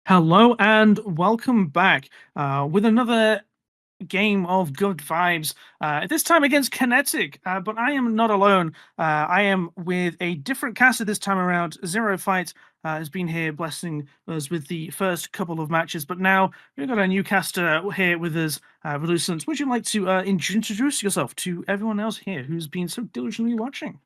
Hello and welcome back with another game of good vibes. This time against Kinetic, but I am not alone. I am with a different caster this time around. Zero Fight has been here blessing us with the first couple of matches, but now we've got a new caster here with us, Relucent. Would you like to introduce yourself to everyone else here who's been so diligently watching?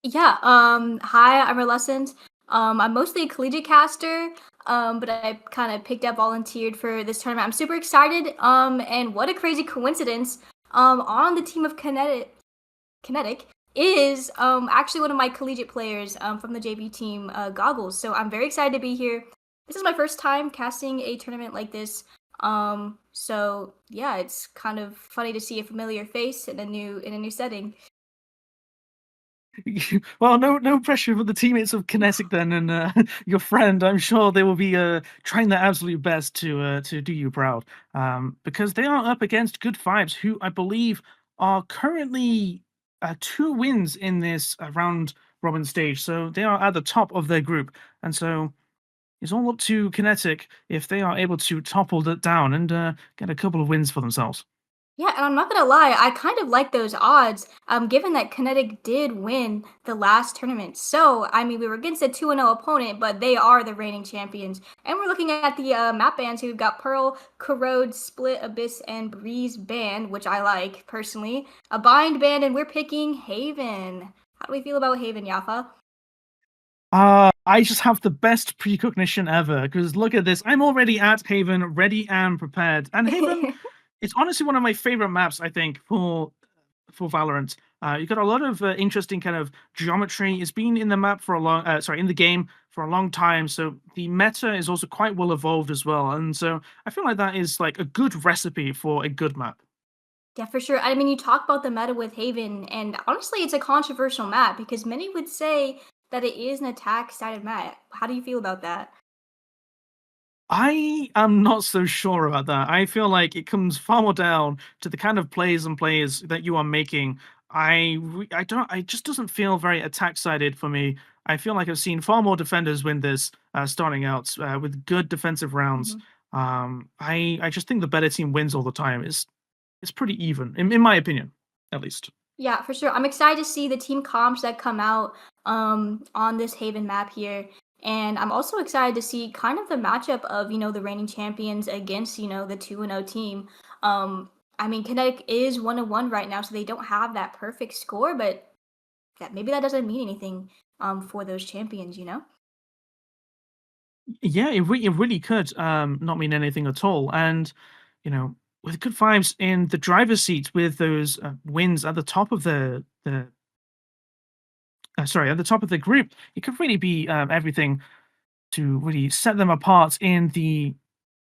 Hi, I'm Relescent. I'm mostly a collegiate caster, but I kind of picked up volunteered for this tournament. I'm super excited. And what a crazy coincidence. On the team of Kinetic is actually one of my collegiate players from the JV team, Goggles. So I'm very excited to be here. This is my first time casting a tournament like this. So yeah, it's kind of funny to see a familiar face in a new setting. Well, no pressure for the teammates of Kinetic then, and your friend. I'm sure they will be trying their absolute best to do you proud, because they are up against Good Vibes, who I believe are currently two wins in this round robin stage. So they are at the top of their group, and so it's all up to Kinetic if they are able to topple that down and get a couple of wins for themselves. Yeah, and I'm not gonna lie, I kind of like those odds, given that Kinetic did win the last tournament. So, I mean, we were against a 2-0 opponent, but they are the reigning champions. And we're looking at the map bans who've got Pearl, Corrode, Split, Abyss, and Breeze banned, which I like, personally. A Bind banned, and we're picking Haven. How do we feel about Haven, Yafa? I just have the best precognition ever because look at this. I'm already at Haven, ready and prepared. And Haven, it's honestly one of my favorite maps, I think, for Valorant. You've got a lot of interesting kind of geometry. It's been in the map for a long, sorry, in the game for a long time. So the meta is also quite well evolved as well. And so I feel like that is like a good recipe for a good map. Yeah, for sure. I mean, you talk about the meta with Haven, and honestly, it's a controversial map because many would say that it is an attack-sided map. How do you feel about that? I am not so sure about that. I feel like it comes far more down to the kind of plays and players that you are making. I don't. It just doesn't feel very attack sided for me. I feel like I've seen far more defenders win this starting out with good defensive rounds. Mhm. I just think the better team wins all the time. It's pretty even in my opinion, at least. Yeah, for sure. I'm excited to see the team comps that come out on this Haven map here. And I'm also excited to see kind of the matchup of, the reigning champions against, the 2-0 team. I mean, Kinetic is 1-1 right now, so they don't have that perfect score, but maybe that doesn't mean anything for those champions. Yeah, it really could not mean anything at all. And with good vibes in the driver's seat with those wins at the top of the sorry, at the top of the group, it could really be everything to really set them apart in the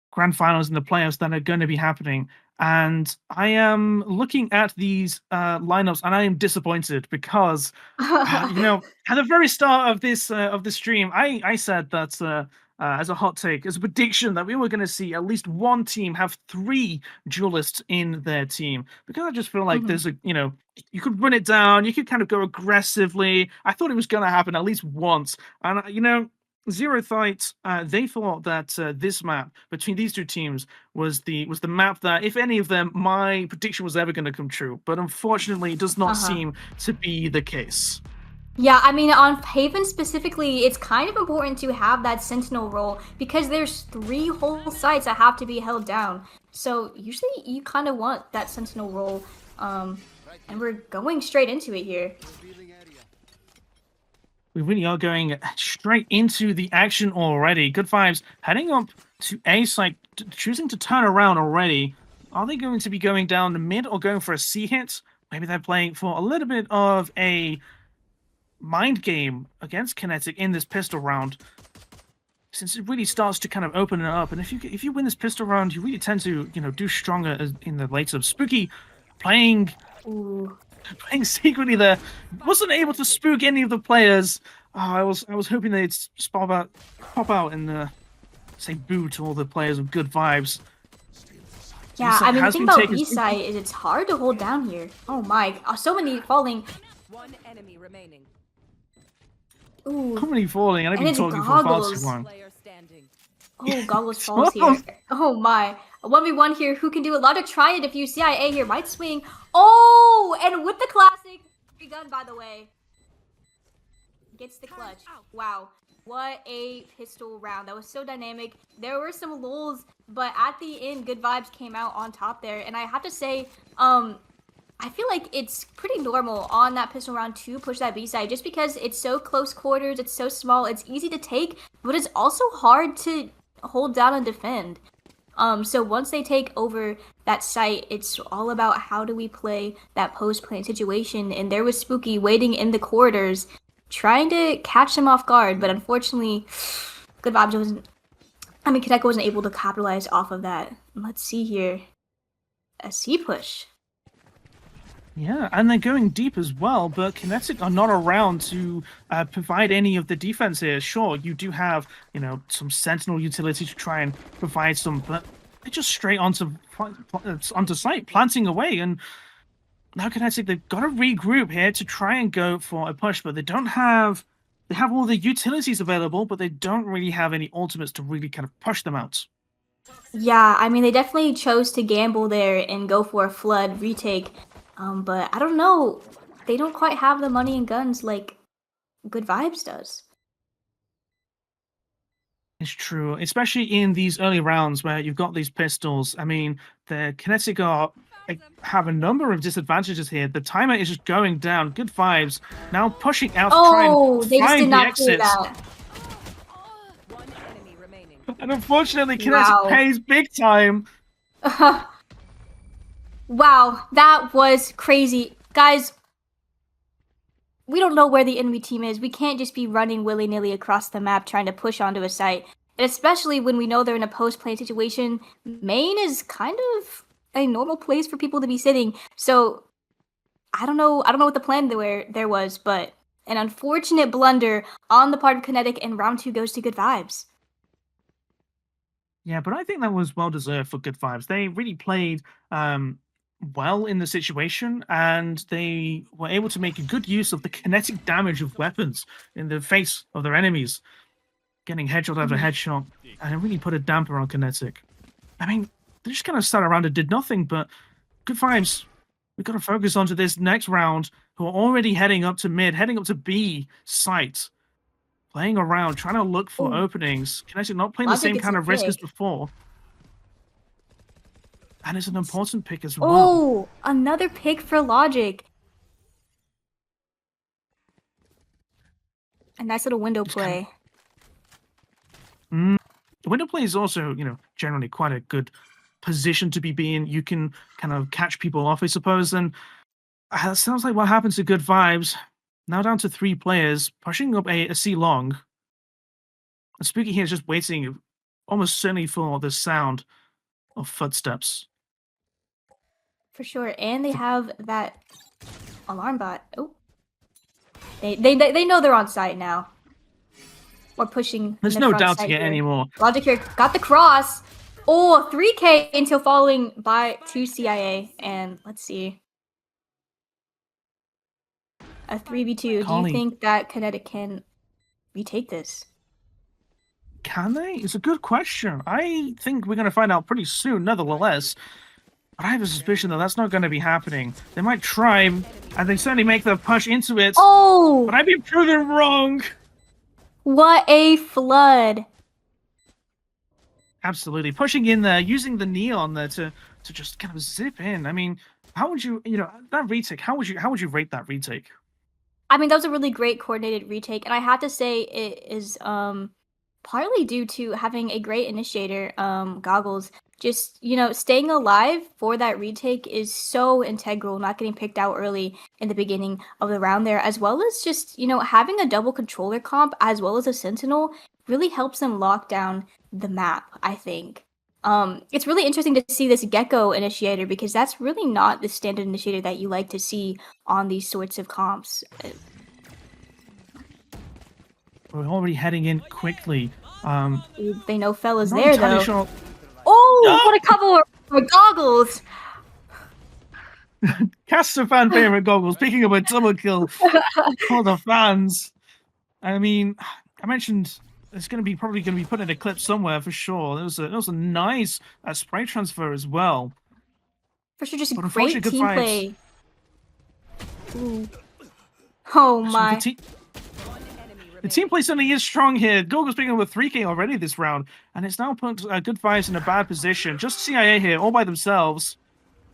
grand finals and the playoffs that are going to be happening. And I am looking at these lineups, and I am disappointed because, at the very start of this stream, I said that as a hot take, as a prediction, that we were going to see at least one team have three duelists in their team because I just feel like Mhm. there's you could run it down, you could kind of go aggressively. I thought it was going to happen at least once, and Zero Fight, they thought that this map between these two teams was the map that, if any of them, my prediction was ever going to come true. But unfortunately, it does not Uh-huh. seem to be the case. Yeah, I mean, on Haven specifically, it's kind of important to have that sentinel role because there's three whole sites that have to be held down. So usually you kind of want that sentinel role, and we're going straight into it here. We really are going straight into the action already. Good vibes heading up to A site, choosing to turn around already. Are they going to be going down the mid or going for a C hit? Maybe they're playing for a little bit of a mind game against Kinetic in this pistol round, since it really starts to kind of open it up. And if you win this pistol round, you really tend to do stronger in the later. Spooky playing Ooh. playing secretly there, wasn't able to spook any of the players. I was hoping they'd pop out and say boo to all the players with good vibes. Yeah, Eastside I mean, the has thing been about taken. B-side is it's hard to hold down here. Oh my, so many falling. One enemy remaining. Ooh, How many falling? And I've and been it's talking for far too Goggles. long. Player standing. Oh, Goggles falls here. Oh my. A 1v1 here. Who can do it? Logic try it if you CIA here. Might swing. Oh, and with the classic free gun, by the way. Gets the clutch. Wow. What a pistol round. That was so dynamic. There were some lulls, but at the end, Good Vibes came out on top there. And I have to say, I feel like it's pretty normal on that pistol round to push that B side just because it's so close quarters, it's so small, it's easy to take, but it's also hard to hold down and defend. So once they take over that site, it's all about how do we play that post-plant situation. And there was Spooky waiting in the corridors, trying to catch them off guard, but unfortunately, Good Vibes wasn't. I mean, Kinetic wasn't able to capitalize off of that. Let's see here, a C push. Yeah, and they're going deep as well, but Kinetic are not around to provide any of the defense here. Sure, you do have, some Sentinel utility to try and provide some, but they're just straight onto site, planting away, and now Kinetic, they've got to regroup here to try and go for a push, but they don't have... They have all the utilities available, but they don't really have any ultimates to really kind of push them out. Yeah, I mean, they definitely chose to gamble there and go for a flood retake. But I don't know. They don't quite have the money and guns like Good Vibes does. It's true, especially in these early rounds where you've got these pistols. I mean, the Kinetic have a number of disadvantages here. The timer is just going down. Good Vibes now pushing out to try and they just did find the not clear exits. that. One enemy remaining. And unfortunately, Kinetic pays big time. Wow, that was crazy. Guys, we don't know where the enemy team is. We can't just be running willy-nilly across the map trying to push onto a site. And especially when we know they're in a post-play situation, main is kind of a normal place for people to be sitting. So, I don't know what the plan there was, but an unfortunate blunder on the part of Kinetic, and round 2 goes to Good Vibes. Yeah, but I think that was well-deserved for Good Vibes. They really played well in the situation, and they were able to make a good use of the kinetic damage of weapons in the face of their enemies, getting headshot after headshot, and it really put a damper on Kinetic. I mean, they just kind of sat around and did nothing, but Good Vibes, we've got to focus onto this next round, who are already heading up to mid, heading up to B site, playing around, trying to look for openings. Kinetic not playing the same kind of risk as before. And it's an important pick as well. Oh, another pick for Logic. A nice little window play. Window play is also, generally quite a good position to be in. You can kind of catch people off, I suppose. And that sounds like what happens to Good Vibes. Now down to 3 players, pushing up a C long. And Spooky here is just waiting, almost certainly for the sound of footsteps. For sure, and they have that alarm bot. Oh, they know they're on site now. Or pushing. There's no doubt to get anymore. Logic here got the cross. Oh, 3K until falling by 2 CIA, and let's see. A 3v2. Do you think that Kinetic can retake this? Can they? It's a good question. I think we're going to find out pretty soon, nevertheless. But I have a suspicion that that's not going to be happening. They might try, and they certainly make the push into it. Oh! But I've been proven wrong. What a flood. Absolutely. Pushing in there, using the neon there to just kind of zip in. I mean, how would you, that retake, how would you rate that retake? I mean, that was a really great coordinated retake, and I have to say it is partly due to having a great initiator, Goggles. Just, staying alive for that retake is so integral, not getting picked out early in the beginning of the round there, as well as just, having a double controller comp as well as a Sentinel really helps them lock down the map, I think. It's really interesting to see this Gecko initiator because that's really not the standard initiator that you like to see on these sorts of comps. We're already heading in quickly. They know Fella's there, though. Sure. Oh, what a cover for Goggles! Caster fan favorite Goggles, picking up a double kill for the fans. I mean, I mentioned it's probably gonna be put in a clip somewhere for sure. That was a nice spray transfer as well. For sure, just But unfortunately, great good team vibes. play. Ooh. Oh So my. One enemy the team remaining. play certainly is strong here. Gogo's picking up a 3K already this round, and it's now put good vibes in a bad position. Just CIA here, all by themselves,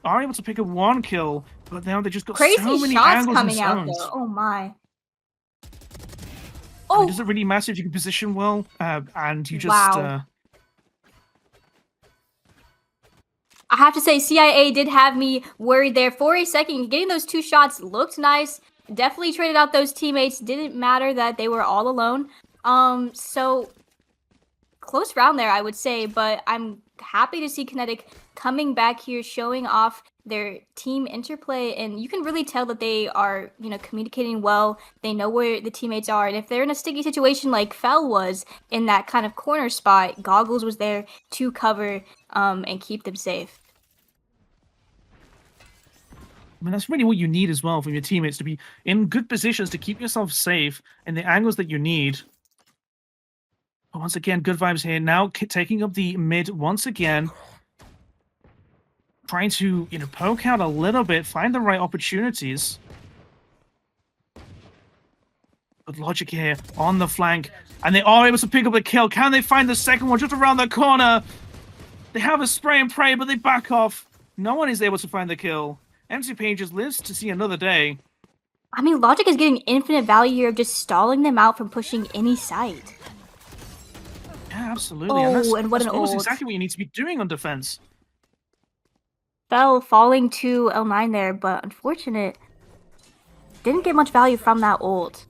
are able to pick up 1 kill, but now they just got Crazy so many shots angles and coming out though. zones. Oh my. I mean, does Oh it really matter if you can position well, and you just wow. I have to say, CIA did have me worried there for a second. Getting those 2 shots looked nice. Definitely traded out those teammates. Didn't matter that they were all alone. So close round there, I would say, but I'm happy to see Kinetic coming back here, showing off their team interplay, and you can really tell that they are, communicating well. They know where the teammates are, and if they're in a sticky situation like Fell was in that kind of corner spot, Goggles was there to cover and keep them safe. I mean, that's really what you need as well from your teammates, to be in good positions to keep yourself safe in the angles that you need. But once again, good vibes here. Now taking up the mid once again. Trying to, poke out a little bit, find the right opportunities. Good logic here on the flank. And they are able to pick up a kill. Can they find the second one just around the corner? They have a spray and pray, but they back off. No one is able to find the kill. MC Pages lives to see another day. I mean, Logic is getting infinite value here of just stalling them out from pushing any site. Yeah, absolutely. And Oh, and what that's an almost ult. exactly what you need to be doing on defense. Fell falling to L9 there, but unfortunate. Didn't get much value from that ult.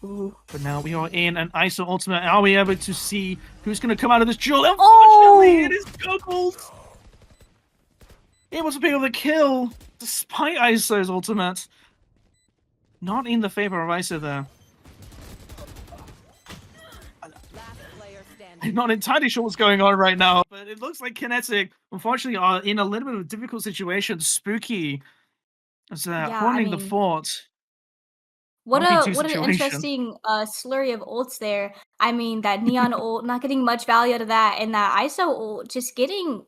Ooh. But now we are in an ISO ultimate. Are we able to see who's going to come out of this duel? Unfortunately, it is Goggles. Able to pick up the kill despite ISO's ultimate. Not in the favor of ISO there. Last player standing. I'm not entirely sure what's going on right now, but it looks like Kinetic, unfortunately, are in a little bit of a difficult situation. Spooky is holding the fort. What RP2 an situation. interesting slurry of ults there. I mean, that Neon ult, not getting much value out of that, and that ISO ult just getting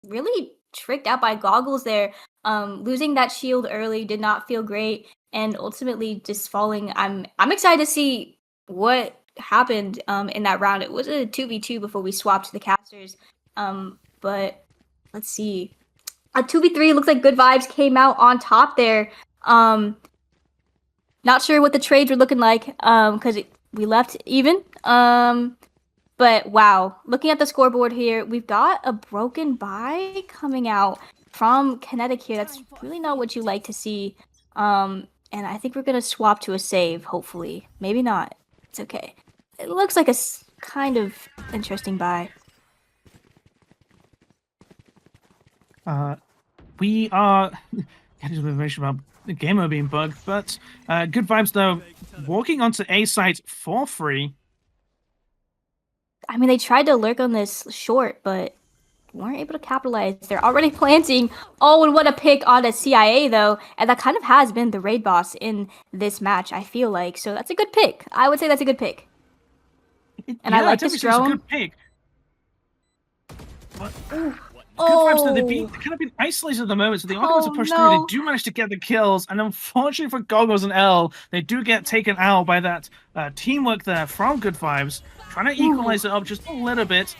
really tricked out by Goggles there. Losing that shield early did not feel great, and ultimately just falling. I'm excited to see what happened in that round. It was a 2v2 before we swapped to the casters. But let's see. A 2v3 looks like Good Vibes came out on top there. Not sure what the trades were looking like because we left even. But wow, looking at the scoreboard here, we've got a broken buy coming out from Kinetic here. That's really not what you like to see. And I think we're going to swap to a save, hopefully. Maybe not. It's okay. It looks like a kind of interesting buy. We are getting some information about the gamer being bugged, but Good Vibes, though, walking onto A site for free. I mean, they tried to lurk on this short, but weren't able to capitalize. They're already planting. Oh, and what a pick on a CIA, though. And that kind of has been the raid boss in this match, I feel like. So that's a good pick. I would say that's a good pick. And yeah, I like this drone. It's a good pick. But, Good Vibes, though, they've kind of been isolated at the moment, so the arguments are pushed through. They do manage to get the kills, and unfortunately for Goggles and L, they do get taken out by that teamwork there from Good Vibes, trying to equalize it up just a little bit.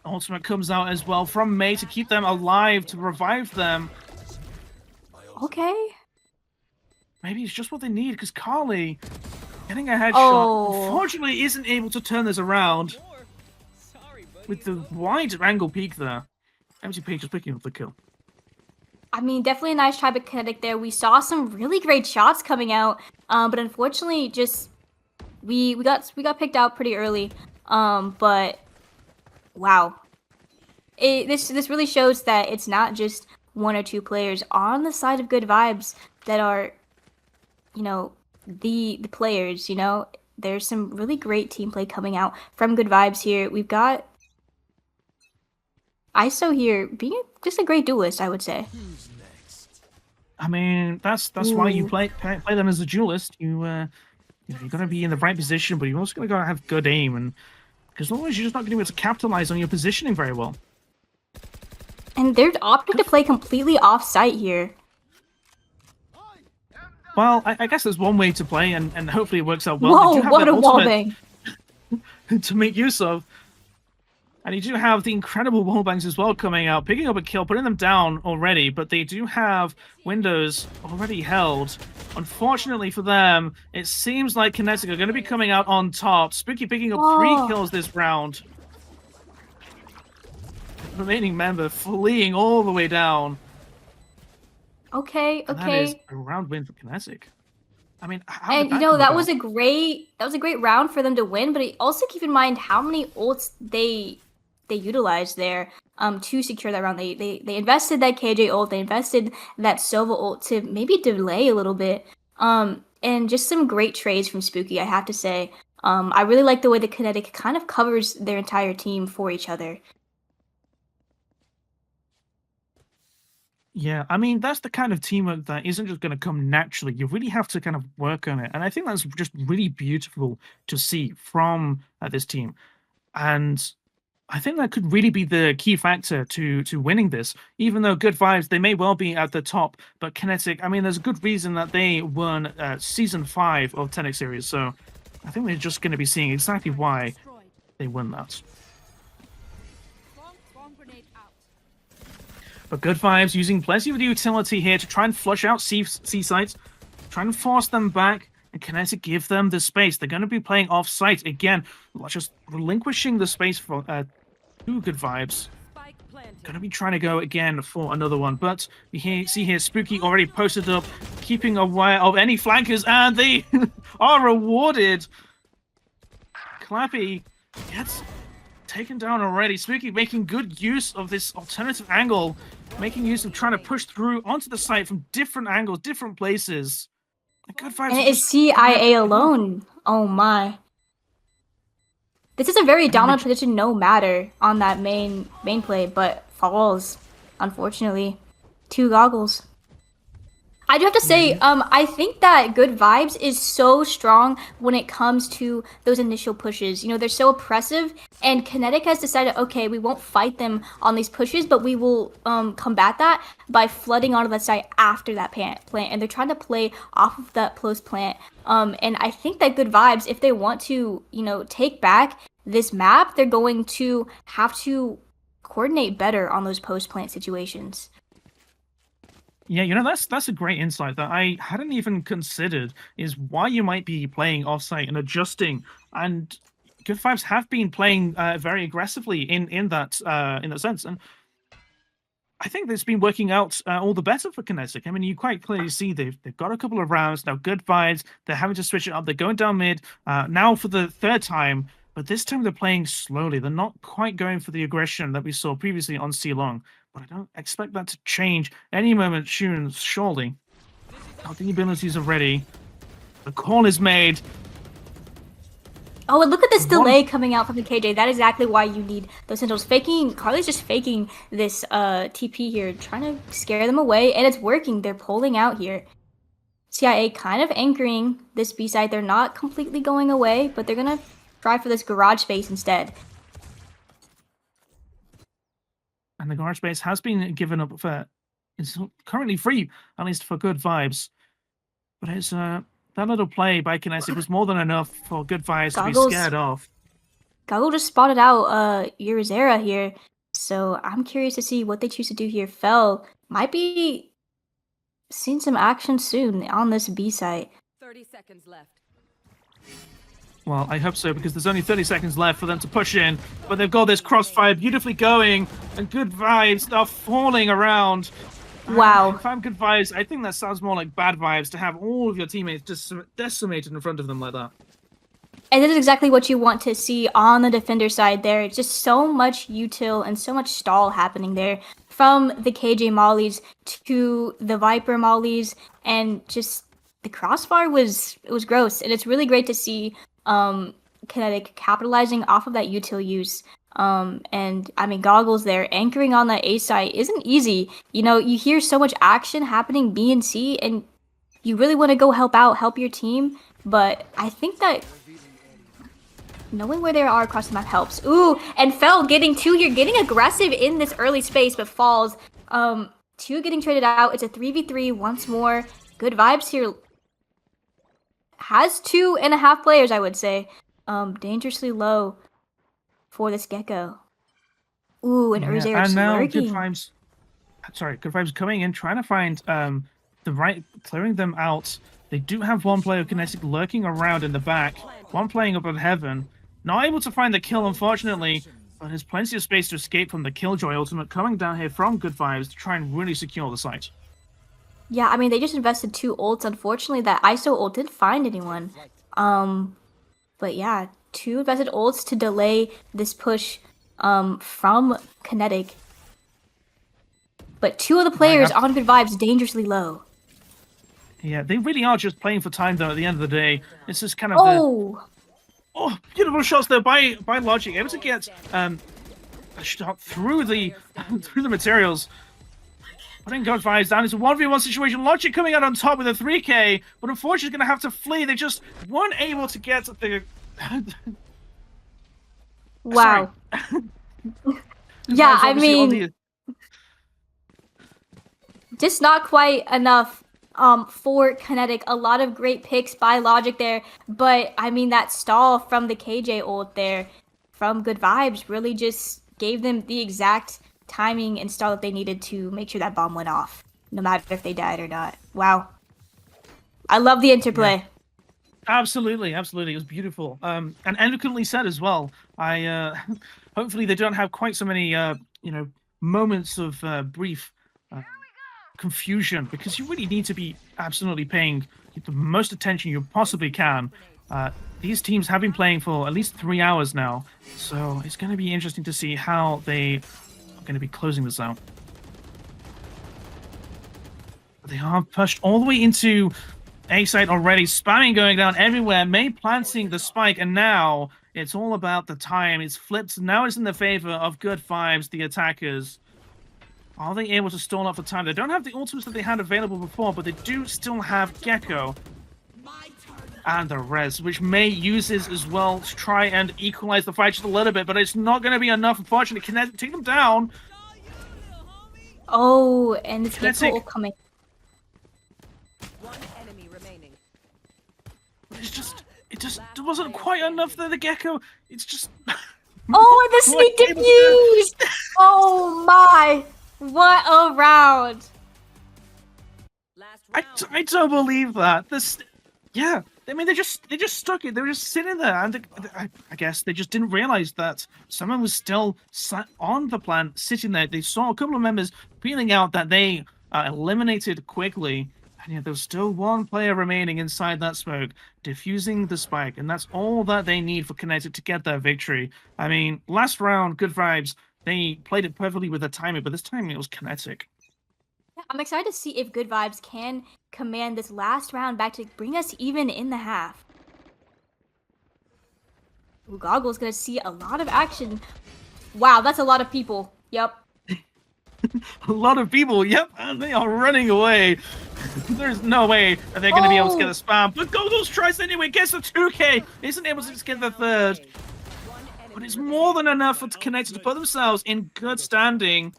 Ultimate comes out as well from May to keep them alive, to revive them. Okay. Maybe it's just what they need, because Carly getting a headshot, unfortunately, isn't able to turn this around with the wide angle peak there. MC Page is picking up the kill. I mean, definitely a nice try by Kinetic there. We saw some really great shots coming out, but unfortunately, just we got picked out pretty early. But wow, this really shows that it's not just one or two players on the side of Good Vibes that are, the players. There's some really great team play coming out from Good Vibes here. We've got ISO here being just a great duelist, I would say. I mean, that's why you play them as a duelist. You you're going to be in the right position, but you're also going to have good aim, and because otherwise you're just not going to be able to capitalize on your positioning very well. And they're opting to play completely off-site here. Well, I guess there's one way to play, and hopefully it works out well. Whoa, They do have what that a ultimate wallbang! to make use of. And you do have the incredible wallbangs as well coming out, picking up a kill, putting them down already, but they do have windows already held. Unfortunately for them, it seems like Kinetic are going to be coming out on top. Spooky picking up 3 kills this round. The remaining member fleeing all the way down. Okay, And that is okay. a round win for Kinetic. I mean, how And did you that know, come that about? was a great round for them to win, but also keep in mind how many ults they utilized there to secure that round. They invested that KJ ult, they invested that Sova ult to maybe delay a little bit. And just some great trades from Spooky, I have to say. I really like the way the Kinetic kind of covers their entire team for each other. Yeah, I mean, that's the kind of teamwork that isn't just going to come naturally. You really have to kind of work on it. And I think that's just really beautiful to see from this team. And I think that could really be the key factor to winning this. Even though Good Vibes, they may well be at the top, but Kinetic, I mean, there's a good reason that they won Season 5 of Tenax series. So I think we're just going to be seeing exactly why they won that. But Good Vibes using plenty of the utility here to try and flush out C sites, try and force them back, and Kinetic give them the space. They're going to be playing off-site again, just relinquishing the space for 2 Good Vibes. Going to be trying to go again for another one, but we see here Spooky already posted up, keeping aware of any flankers, and they are rewarded. Clappy gets taken down already. Spooky making good use of this alternative angle, making use of trying to push through onto the site from different angles, different places. Good Vibes. And it is CIA alone. Oh my. This is a very dominant position no matter on that main play, but falls, unfortunately. 2 goggles. I do have to say, I think that Good Vibes is so strong when it comes to those initial pushes. You know, they're so oppressive, and Kinetic has decided, okay, we won't fight them on these pushes, but we will combat that by flooding onto the site after that plant. And they're trying to play off of that post plant. And I think that Good Vibes, if they want to, you know, take back this map, they're going to have to coordinate better on those post plant situations. Yeah, you know, that's a great insight that I hadn't even considered, is why you might be playing offsite and adjusting. And Good Vibes have been playing very aggressively in that sense, and I think it's been working out all the better for Kinetic. I mean, you quite clearly see they've got a couple of rounds now. Good Vibes, they're having to switch it up. They're going down mid now for the 3rd time, but this time they're playing slowly. They're not quite going for the aggression that we saw previously on C Long. But I don't expect that to change any moment soon, surely. I think the abilities are ready. The call is made. Oh, and look at this delay coming out from the KJ. That is exactly why you need those Sentinels. Carly's just faking this TP here, trying to scare them away, and it's working. They're pulling out here. CIA kind of anchoring this B side. They're not completely going away, but they're going to try for this garage space instead. And the garage space has been given up for, it's currently free, at least for Good Vibes. But it's that little play by Kinetic was more than enough for Good Vibes to be scared off. Goggle just spotted out Urizera here, so I'm curious to see what they choose to do here. Fell might be seeing some action soon on this B site. 30 seconds left. Well, I hope so, because there's only 30 seconds left for them to push in, but they've got this crossfire beautifully going, and Good Vibes are falling around. Wow. If I'm Good Vibes, I think that sounds more like bad vibes to have all of your teammates just decimated in front of them like that. And that is exactly what you want to see on the defender side there. It's just so much util and so much stall happening there. From the KJ mollies to the Viper mollies, and just the crossfire was gross. And it's really great to see Kinetic capitalizing off of that util use. And I mean, Goggles there anchoring on that A site isn't easy. You know, you hear so much action happening B and C, and you really want to go help your team, but I think that knowing where they are across the map helps. Ooh, and Fell getting 2 here, getting aggressive in this early space, but falls. 2 getting traded out. It's a 3v3 once more. Good vibes here. Has 2.5 players, I would say. Dangerously low for this Gecko. Ooh, and Urzair and is now lurking. Good Vibes coming in, trying to find the right, clearing them out. They do have one player of Kinetic lurking around in the back, one playing up in heaven. Not able to find the kill, unfortunately, but there's plenty of space to escape from the Killjoy ultimate coming down here from Good Vibes to try and really secure the site. Yeah, I mean, they just invested 2 ults. Unfortunately, that ISO ult didn't find anyone. But yeah, 2 invested ults to delay this push from Kinetic. But 2 of the players on Good Vibes dangerously low. Yeah, they really are just playing for time, though, at the end of the day. This is kind of Oh, beautiful shots there by Logic, able to get a shot through the through the materials. Putting Good Vibes down. It's a 1v1 situation. Logic coming out on top with a 3k, but unfortunately going to have to flee. They just weren't able to get the... Wow. Yeah, I mean, just not quite enough for Kinetic. A lot of great picks by Logic there, but I mean, that stall from the KJ ult there from Good Vibes really just gave them the exact timing and stall that they needed to make sure that bomb went off, no matter if they died or not. Wow. I love the interplay. Yeah. Absolutely. It was beautiful. And eloquently said as well. Hopefully they don't have quite so many, moments of brief confusion, because you really need to be absolutely paying the most attention you possibly can. These teams have been playing for at least 3 hours now, so it's going to be interesting to see how they are going to be closing this out. They are pushed all the way into A site already, spamming going down everywhere, May planting the spike, and now it's all about the time. It's flipped, now it's in the favor of Good Vibes, the attackers. Are they able to stall up for time? They don't have the ultimates that they had available before, but they do still have Gecko and the res, which May uses as well to try and equalize the fight just a little bit, but it's not going to be enough. Unfortunately, Kinetic take them down. Oh, and it's Gecko coming. One enemy remaining. It just wasn't quite enough there, the Gecko. It's just... Oh, the sneak defuse! Oh my! What a round! I don't believe that. Yeah, I mean, they just stuck it. They were just sitting there, and I guess they just didn't realize that someone was still sat on the plant, sitting there. They saw a couple of members feeling out that they eliminated quickly, and yet there was still one player remaining inside that smoke, defusing the spike, and that's all that they need for Kinetic to get their victory. I mean, last round, Good Vibes, they played it perfectly with the timing, but this time it was Kinetic. I'm excited to see if Good Vibes can command this last round back to bring us even in the half. Ooh, Goggle's gonna see a lot of action. Wow, that's a lot of people. Yep. A lot of people, yep, and they are running away. There's no way that they're going to be able to get the spam. But Goggles tries anyway, gets the 2k, isn't able to just get the third. But it's more than enough for Kinetic to put themselves in good standing.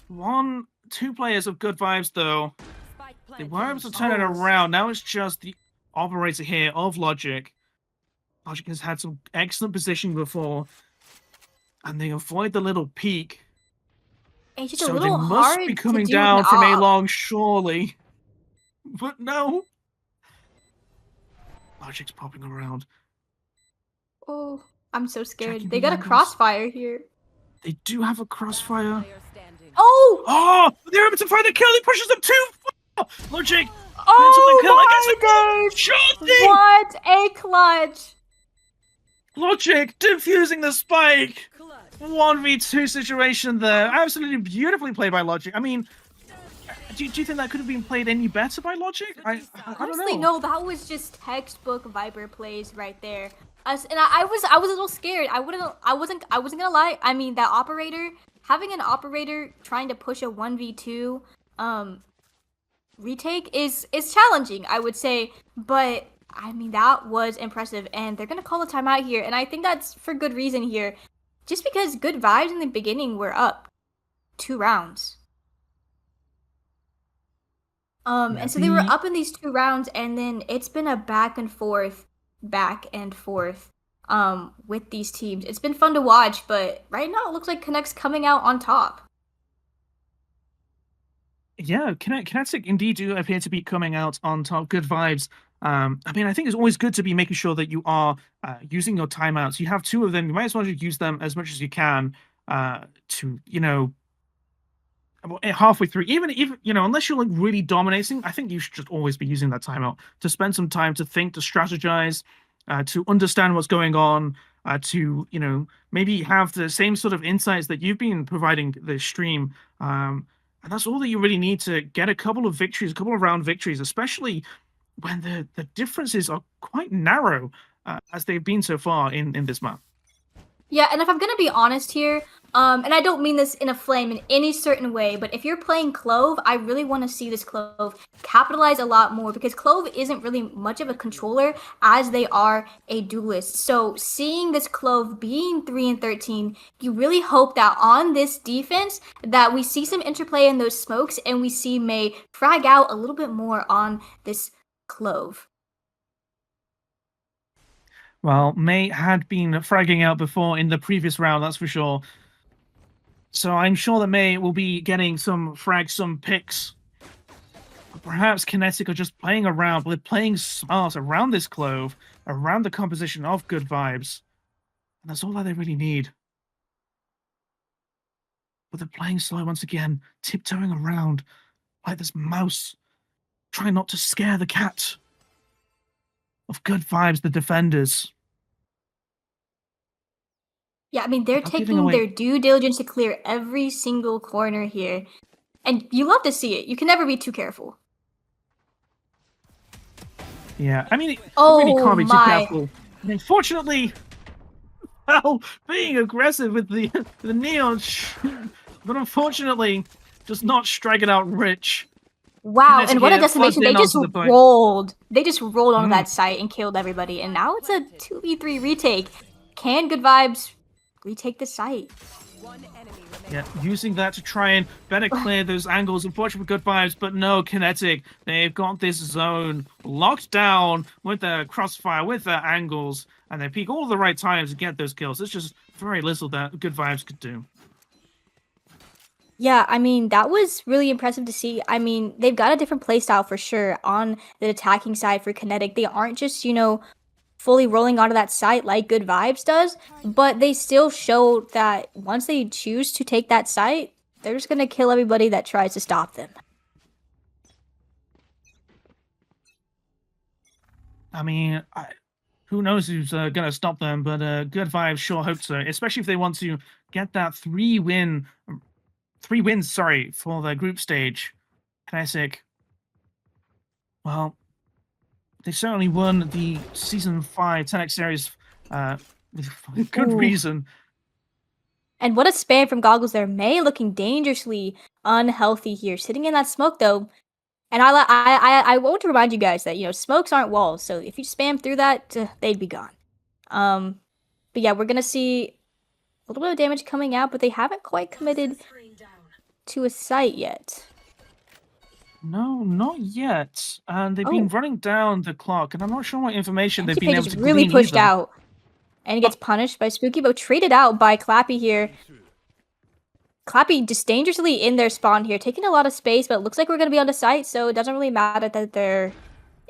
2 players of Good Vibes, though. They were able to turn it around. Now it's just the operator here of Logic. Logic has had some excellent positioning before, and they avoid the little peak. It's just so a little they must hard be coming to down do from A long, surely. But no. Logic's popping around. Oh, I'm so scared. Checking They the got a angles. crossfire here. They do have a crossfire. Oh! Oh! They're able to find the kill. He pushes them too far. Logic. Oh my days! Shotty! What a clutch! Logic defusing the spike. 1v2 situation there. Absolutely beautifully played by Logic. I mean, do you think that could have been played any better by Logic? I don't Honestly, know. no, that was just textbook Viper plays right there. And I was a little scared. I wasn't gonna lie. I mean, that operator, having an operator trying to push a 1v2, retake is challenging, I would say, but I mean that was impressive, and they're gonna call a timeout here, and I think that's for good reason here, just because good vibes in the beginning were up 2 rounds. And so they were up in these 2 rounds, and then it's been a back and forth, with these teams. It's been fun to watch, but right now it looks like Kinect's coming out on top. Yeah, Kinetic indeed do appear to be coming out on top. Good vibes. I mean, I think it's always good to be making sure that you are using your timeouts. You have 2 of them. You might as well just use them as much as you can to, halfway through. Even unless you're like really dominating, I think you should just always be using that timeout to spend some time to think, to strategize, to understand what's going on, to maybe have the same sort of insights that you've been providing the stream. And that's all that you really need to get a couple of victories, a couple of round victories, especially when the differences are quite narrow, as they've been so far in this map. Yeah, and if I'm gonna be honest here, and I don't mean this in a flame in any certain way, but if you're playing Clove, I really want to see this Clove capitalize a lot more, because Clove isn't really much of a controller as they are a duelist. So seeing this Clove being 3-13, you really hope that on this defense that we see some interplay in those smokes, and we see May frag out a little bit more on this Clove. Well, May had been fragging out before in the previous round, that's for sure. So I'm sure that May will be getting some frags, some picks. Perhaps Kinetic are just playing around, but they're playing smart around this Clove, around the composition of good vibes. And that's all that they really need. But they're playing slow once again, tiptoeing around like this mouse, trying not to scare the cat. Of good vibes, the defenders. Yeah, I mean, they're taking their due diligence to clear every single corner here. And you love to see it. You can never be too careful. Yeah, I mean, you really can't be too careful. And unfortunately, well, being aggressive with the neon, but unfortunately, just not striking out rich. Wow, and what a decimation. They just rolled. They just rolled onto that site and killed everybody. And now it's a 2v3 retake. Can good vibes retake the site? Yeah, using that to try and better clear those angles. Unfortunately for good vibes, but no, Kinetic. They've got this zone locked down with their crossfire, with their angles, and they peak all the right times to get those kills. It's just very little that good vibes could do. Yeah, I mean, that was really impressive to see. I mean, they've got a different playstyle for sure on the attacking side for Kinetic. They aren't just, fully rolling onto that site like Good Vibes does, but they still show that once they choose to take that site, they're just going to kill everybody that tries to stop them. I mean, who knows who's going to stop them, but Good Vibes sure hope so, especially if they want to get that 3 wins, for the group stage. Kinetic, well, they certainly won the Season 5 Tenax series with good reason. And what a spam from Goggles there. May looking dangerously unhealthy here. Sitting in that smoke, though. And I want to remind you guys that, smokes aren't walls. So if you spam through that, they'd be gone. But yeah, we're going to see a little bit of damage coming out, but they haven't quite committed to a site yet. No, not yet. And they've been running down the clock, and I'm not sure what information they've been able to really pushed either. out. And he gets punished by Spooky, but traded out by Clappy here. Clappy just dangerously in their spawn here, taking a lot of space, but it looks like we're going to be on the site, so it doesn't really matter that they're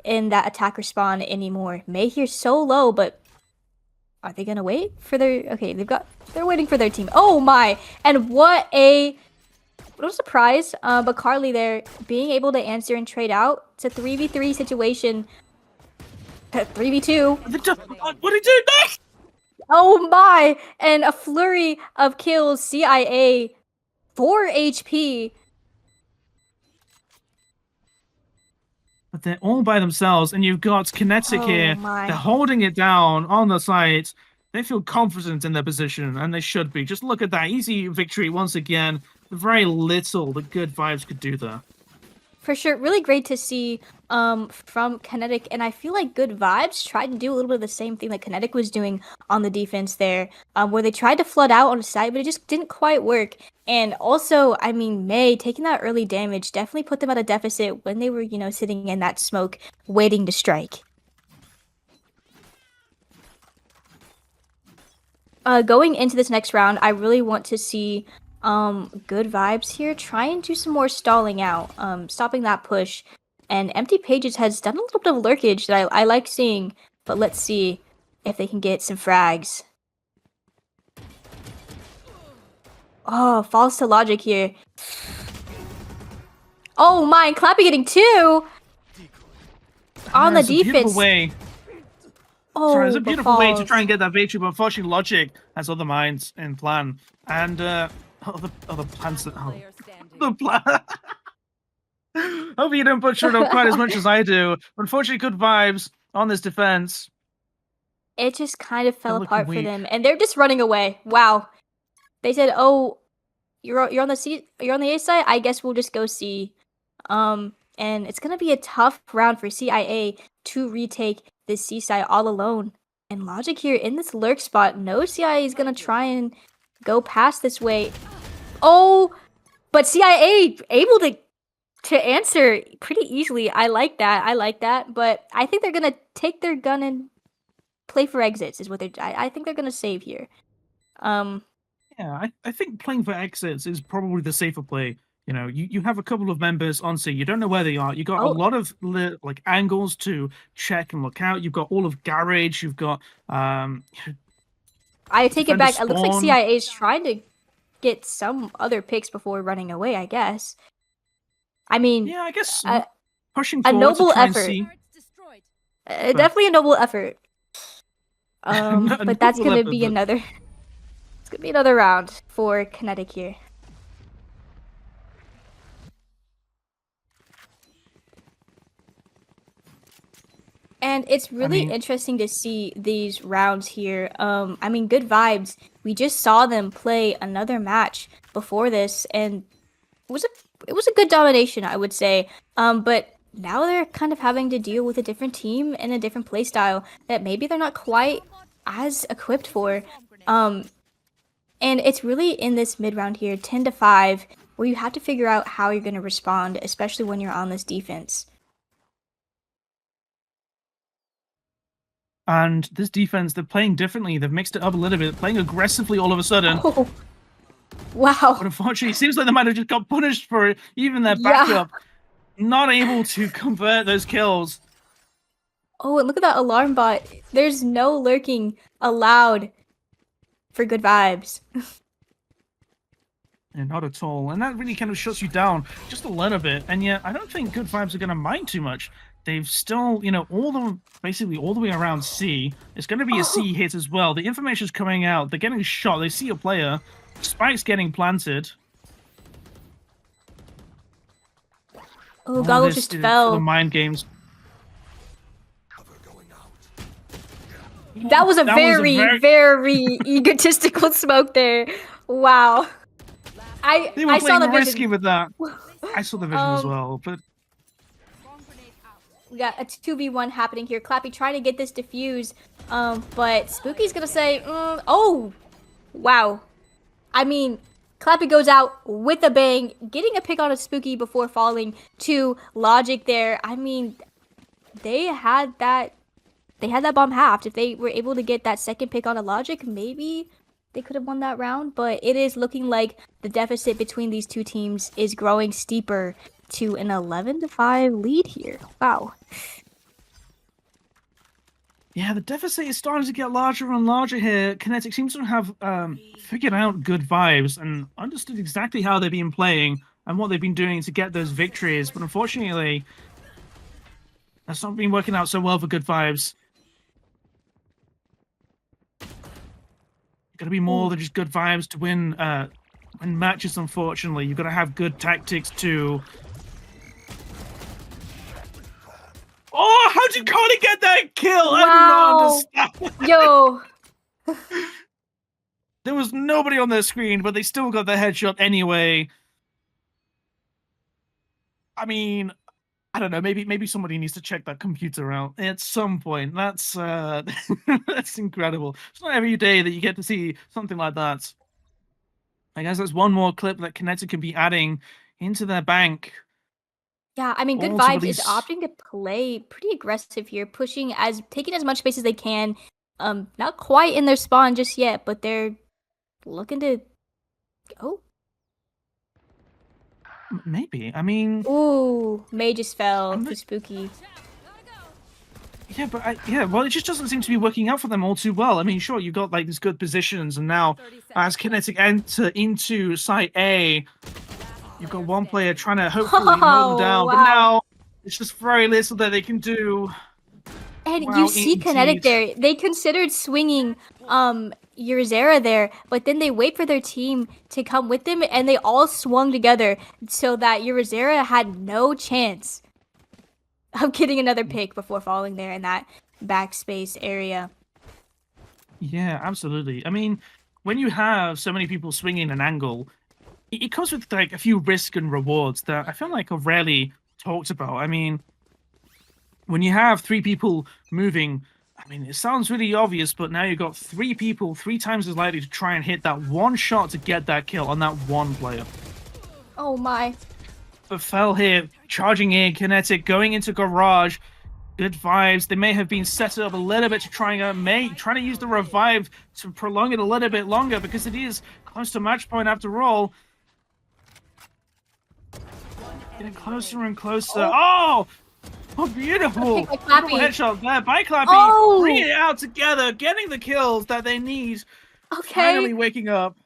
in that attacker spawn anymore. May here so low, but are they going to wait for their... Okay, they're waiting for their team. Oh my! And what a surprise, but Carly there being able to answer and trade out. It's a 3v3 situation. 3v2. What did he do next? Oh my! And a flurry of kills. CIA 4 HP. But they're all by themselves, and you've got Kinetic here. They're holding it down on the site. They feel confident in their position, and they should be. Just look at that easy victory once again. Very little the good vibes could do there. For sure, really great to see from Kinetic, and I feel like Good Vibes tried to do a little bit of the same thing that Kinetic was doing on the defense there, where they tried to flood out on the side, but it just didn't quite work. And also, I mean, May taking that early damage definitely put them at a deficit when they were, sitting in that smoke, waiting to strike. Going into this next round, I really want to see Good Vibes here try and do some more stalling out, stopping that push. And Empty Pages has done a little bit of lurkage that I like seeing, but let's see if they can get some frags. Oh, falls to Logic here. Oh my, Clappy getting 2 on the defense. Oh, sorry, it's a beautiful way to try and get that victory, but unfortunately Logic has other minds in plan. And other plans that the plan. Hope you don't butcher it up quite as much as I do. Unfortunately, Good Vibes on this defense. It just kind of fell apart for them, and they're just running away. Wow. They said, "Oh, you're on the C, you're on the A side. I guess we'll just go C." And it's gonna be a tough round for CIA to retake this C side all alone. And Logic here in this lurk spot. No CIA is gonna try and go past this way. Oh, but CIA able to answer pretty easily. I like that. But I think they're gonna take their gun and play for exits is what they're. I think they're gonna save here. Yeah, I think playing for exits is probably the safer play. You have a couple of members on C. You don't know where they are. You got a lot of angles to check and look out. You've got all of Garage. You've got I take it back. Spawn. It looks like CIA is trying to get some other picks before running away, I guess. I mean, yeah, I guess pushing a forward noble to try effort. And see. Definitely a noble effort. But that's gonna be another. It's gonna be another round for Kinetic here. And it's really interesting to see these rounds here. I mean, Good Vibes. We just saw them play another match before this, and it was a good domination, I would say. But now they're kind of having to deal with a different team and a different playstyle that maybe they're not quite as equipped for. And it's really in this mid round here, 10-5, where you have to figure out how you're going to respond, especially when you're on this defense. And this defense, they're playing differently. They've mixed it up a little bit, playing aggressively all of a sudden. Oh, wow. But unfortunately, it seems like they might have just got punished for it. Even their backup, not able to convert those kills. Oh, and look at that alarm bot. There's no lurking allowed for Good Vibes. Yeah, not at all. And that really kind of shuts you down just a little bit. And yet, I don't think Good Vibes are going to mind too much. They've still, basically all the way around C. It's going to be a C hit as well. The information's coming out. They're getting shot. They see a player. Spike's getting planted. Oh, Goggle just fell. The mind games. That was a very egotistical smoke there. Wow. They were I saw the risky vision with that. I saw the vision as well, but we got a 2v1 happening here. Clappy trying to get this defuse, but Spooky's gonna say, oh, wow. I mean, Clappy goes out with a bang, getting a pick on a Spooky before falling to Logic there. I mean, they had that bomb halved. If they were able to get that second pick on a Logic, maybe they could have won that round, but it is looking like the deficit between these two teams is growing steeper to an 11-5 lead here. Wow. Yeah, the deficit is starting to get larger and larger here. Kinetic seems to have figured out Good Vibes and understood exactly how they've been playing and what they've been doing to get those victories, but unfortunately, that's not been working out so well for Good Vibes. Got to be more than just Good Vibes to win matches, unfortunately. You've got to have good tactics too. Oh, how did Connie get that kill? Wow. I do not understand. Yo. There was nobody on their screen, but they still got the headshot anyway. I mean, I don't know. Maybe somebody needs to check that computer out at some point. That's that's incredible. It's not every day that you get to see something like that. I guess that's one more clip that Kinetic can be adding into their bank. Yeah, I mean, Good All to Vibes is release. opting to play pretty aggressive here, taking as much space as they can. Not quite in their spawn just yet, but they're looking to. Oh, Maybe. I mean, ooh, May just fell. I'm Too not, spooky. yeah, but yeah. Well, it just doesn't seem to be working out for them all too well. I mean, sure, you got like these good positions, and now 30 seconds. as Kinetic enter into site A, you've got one player trying to hopefully mow them down, but wow. now it's just very little that they can do. And Wow, you see Kinetic indeed. there. They considered swinging Eurazera there, but then they wait for their team to come with them, and they all swung together so that Eurazera had no chance of getting another pick before falling there in that backspace area. Yeah, absolutely. I mean, when you have so many people swinging an angle, it comes with like a few risks and rewards that I feel like are rarely talked about. I mean, when you have three people moving, I mean, it sounds really obvious, but now you've got three people 3 times as likely to try and hit that one shot to get that kill on that one player. Oh my. But fell here, charging in, Kinetic, going into garage. Good vibes. They may have been set up a little bit to try and trying to use the revive to prolong it a little bit longer because it is close to match point after all. Getting closer and closer. Oh, beautiful! Okay, Clappy. Beautiful headshot there by Clappy. Oh! Bringing it out together, getting the kills that they need. Okay. Finally waking up.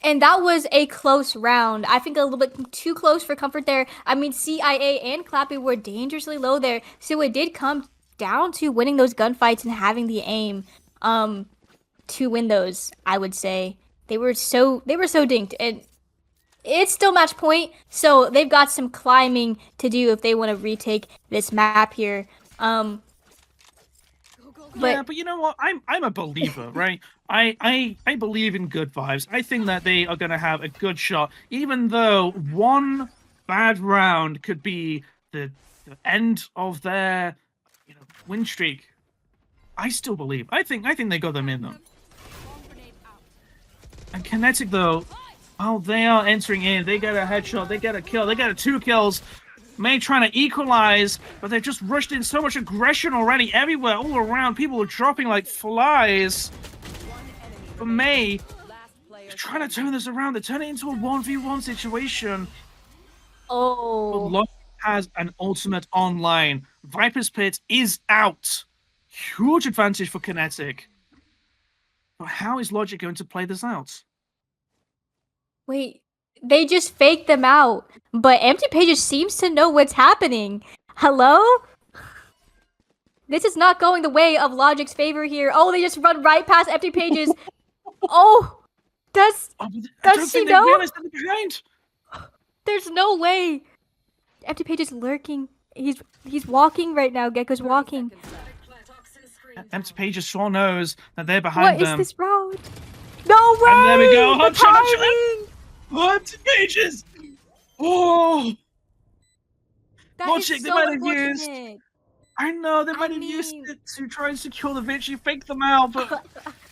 And that was a close round. I think a little bit too close for comfort there. I mean, CIA and Clappy were dangerously low there. So it did come down to winning those gunfights and having the aim to win those, I would say. They were so dinked. And it's still match point, so they've got some climbing to do if they want to retake this map here. But you know what? I'm a believer, right? I believe in good vibes. I think that they are gonna have a good shot, even though one bad round could be the end of their win streak. I still believe. I think they got them in though. And Kinetic though, oh, they are entering in. They get a headshot. They get a kill. They get 2 kills. May trying to equalize, but they've just rushed in so much aggression already everywhere, all around. People are dropping like flies. But May is trying to turn this around. They turn it into a 1v1 situation. Oh. But Logic has an ultimate online. Viper's Pit is out. Huge advantage for Kinetic. But how is Logic going to play this out? Wait, they just faked them out, but Empty Pages seems to know what's happening. Hello? This is not going the way of Logic's favor here. Oh, they just run right past Empty Pages. Oh, does she know? Behind. There's no way. Empty Pages lurking. He's walking right now. Gecko's walking. Empty Pages sure knows that they're behind them. What is this round? No way! And there we go. The timing! Empty Pages! Oh! That Logic, is they so might have unfortunate. I know, they might have used it to try and secure the victory, fake them out, but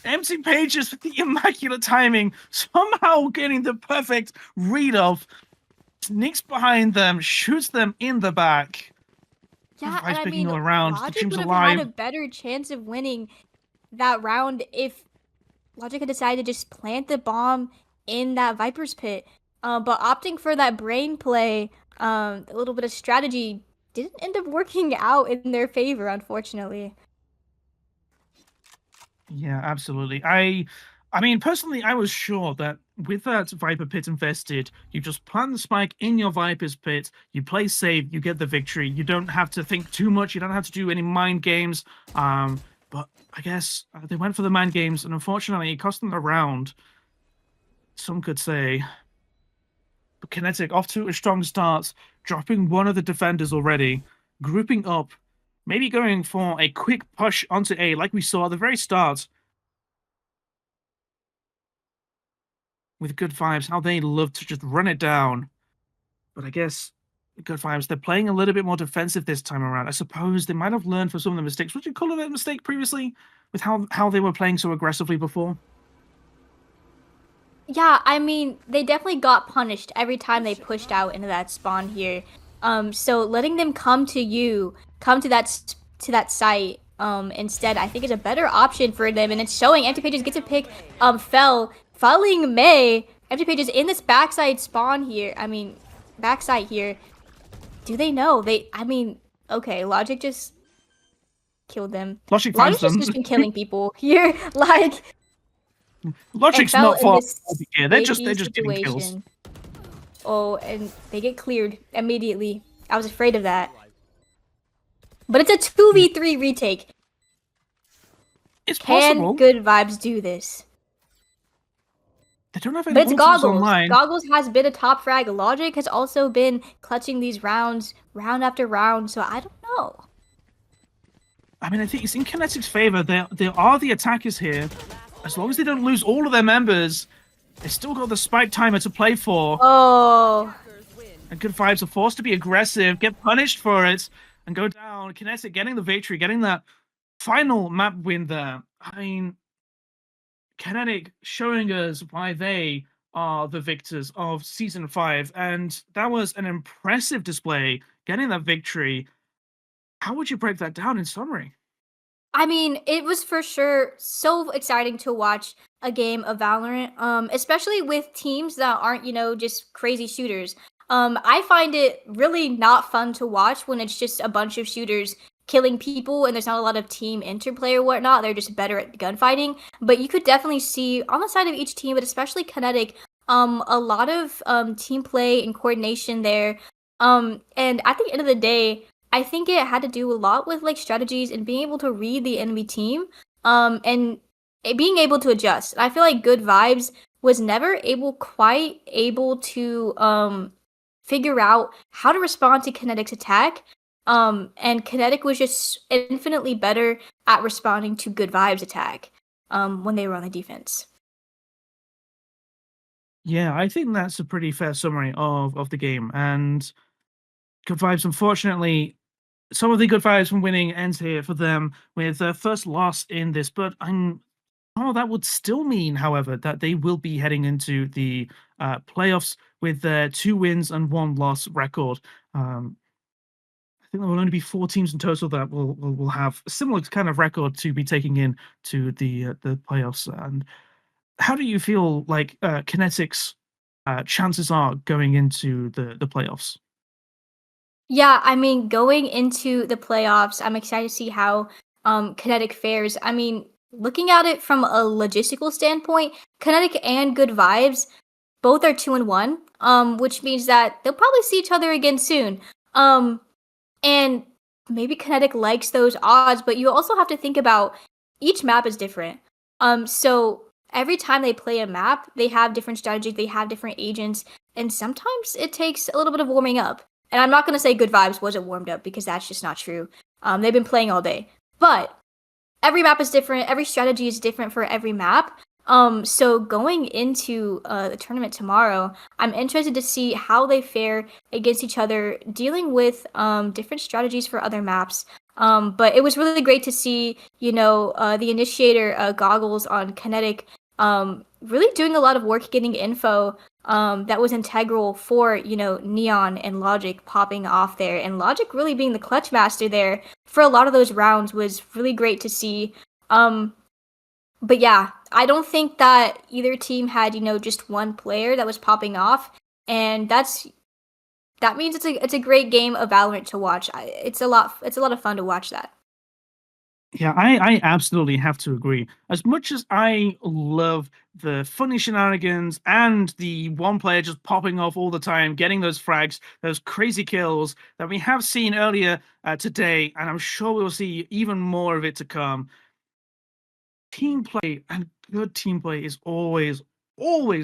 Empty Pages with the immaculate timing, somehow getting the perfect read of, sneaks behind them, shoots them in the back. Yeah, and I mean, around, Logic would have had a better chance of winning that round if Logic had decided to just plant the bomb in that Viper's Pit. But opting for that brain play, a little bit of strategy, didn't end up working out in their favor, unfortunately. Yeah, absolutely. I mean, personally, I was sure that with that Viper Pit invested, you just plant the spike in your Viper's Pit, you play safe, you get the victory. You don't have to think too much. You don't have to do any mind games. But I guess they went for the mind games, and unfortunately, it cost them a round. Some could say. But Kinetic off to a strong start, dropping one of the defenders already, grouping up, maybe going for a quick push onto A, like we saw at the very start. With good vibes, how they love to just run it down. But I guess good vibes. They're playing a little bit more defensive this time around. I suppose they might have learned from some of the mistakes. Would you call it a mistake previously with how they were playing so aggressively before? Yeah, I mean, they definitely got punished every time they pushed out into that spawn here. So letting them come to you, come to to that site, instead, I think is a better option for them, and it's showing. Empty Pages get to pick, following May. Empty Pages in this backside spawn here. I mean, backside here. Do they know? I mean, okay, Logic just killed them. Logic finds Logic's them. just been killing people here, like. Logic's not far here. They're just getting kills. Situation. Oh, and they get cleared immediately. I was afraid of that. But it's a 2v3 retake. It's possible. Can Good Vibes do this? They don't have any But it's Goggles. online. Goggles has been a top frag. Logic has also been clutching these rounds, round after round, so I don't know. I mean, I think it's in Kinetic's favor. There are the attackers here. As long as they don't lose all of their members, they still got the spike timer to play for. Oh. And Good Vibes are forced to be aggressive, get punished for it, and go down. Kinetic getting the victory, getting that final map win there. I mean, Kinetic showing us why they are the victors of Season 5, and that was an impressive display, getting that victory. How would you break that down in summary? I mean, it was for sure so exciting to watch a game of Valorant, especially with teams that aren't, just crazy shooters. I find it really not fun to watch when it's just a bunch of shooters killing people and there's not a lot of team interplay or whatnot. They're just better at gunfighting. But you could definitely see on the side of each team, but especially Kinetic, a lot of team play and coordination there. And at the end of the day, I think it had to do a lot with like strategies and being able to read the enemy team, and being able to adjust. I feel like Good Vibes was never quite able to figure out how to respond to Kinetic's attack. And Kinetic was just infinitely better at responding to Good Vibes' attack when they were on the defense. Yeah, I think that's a pretty fair summary of the game. And Good Vibes, unfortunately, some of the good vibes from winning ends here for them with their first loss in this. But that would still mean, however, that they will be heading into the playoffs with their 2 wins and 1 loss record. I think there will only be 4 teams in total that will have a similar kind of record to be taking in to the playoffs. And how do you feel like Kinetic's chances are going into the playoffs? Yeah, I mean, going into the playoffs, I'm excited to see how Kinetic fares. I mean, looking at it from a logistical standpoint, Kinetic and Good Vibes both are 2-1, which means that they'll probably see each other again soon. And maybe Kinetic likes those odds, but you also have to think about each map is different. So every time they play a map, they have different strategies, they have different agents, and sometimes it takes a little bit of warming up. And I'm not going to say Good Vibes wasn't warmed up because that's just not true. They've been playing all day. But every map is different. Every strategy is different for every map. So going into the tournament tomorrow, I'm interested to see how they fare against each other, dealing with different strategies for other maps. But it was really great to see, the initiator Goggles on Kinetic really doing a lot of work getting info that was integral for, Neon and Logic popping off there. And Logic really being the clutch master there for a lot of those rounds was really great to see. But yeah, I don't think that either team had, just one player that was popping off. And that means it's a great game of Valorant to watch. It's a lot of fun to watch that. Yeah, I absolutely have to agree. As much as I love the funny shenanigans and the one player just popping off all the time, getting those frags, those crazy kills that we have seen earlier today, and I'm sure we'll see even more of it to come. Team play and good team play is always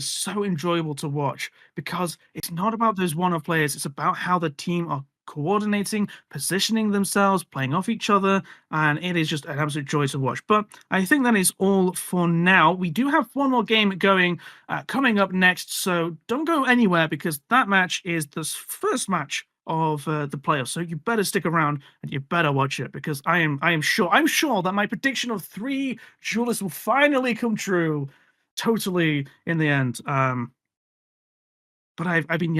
so enjoyable to watch because it's not about those one-off players. It's about how the team are coordinating, positioning themselves, playing off each other, and it is just an absolute joy to watch. But I think that is all for now. We do have one more game going coming up next, so don't go anywhere because that match is the first match of the playoffs. So you better stick around and you better watch it because I'm sure that my prediction of 3 duelists will finally come true, totally in the end. But I've been